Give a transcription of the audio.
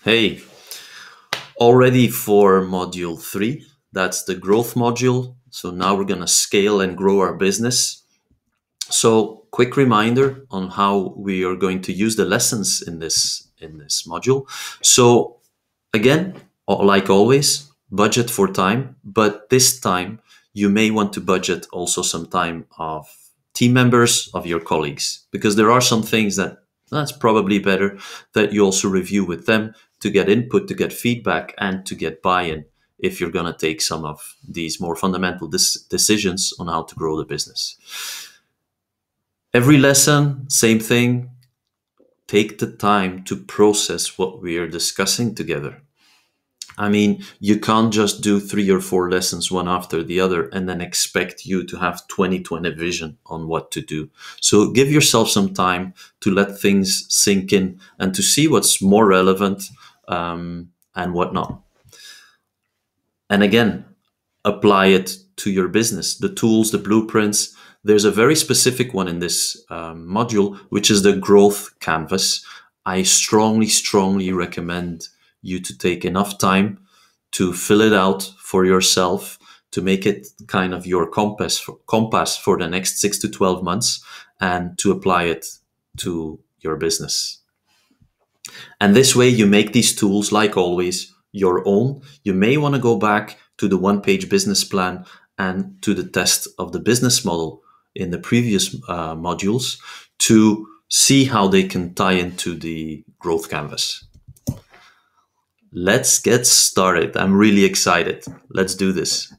Hey, all ready for module 3? That's the growth module. So now we're going to scale and grow our business. So, quick reminder on how we are going to use the lessons in this module. So, again, like always, budget for time, but this time you may want to budget also some time of team members, of your colleagues, because there are some things that's probably better that you also review with them to get input, to get feedback, and to get buy-in if you're going to take some of these more fundamental decisions on how to grow the business. Every lesson, same thing. Take the time to process what we are discussing together. I mean, you can't just do 3 or 4 lessons one after the other and then expect you to have 20/20 vision on what to do. So give yourself some time to let things sink in and to see what's more relevant and what not. And again, apply it to your business. The tools, the blueprints. There's a very specific one in this module, which is the growth canvas. I strongly, strongly recommend you to take enough time to fill it out for yourself, to make it kind of your compass for the next 6 to 12 months, and to apply it to your business. And this way you make these tools, like always, your own. You may want to go back to the one-page business plan and to the test of the business model in the previous modules to see how they can tie into the growth canvas. Let's get started. I'm really excited. Let's do this.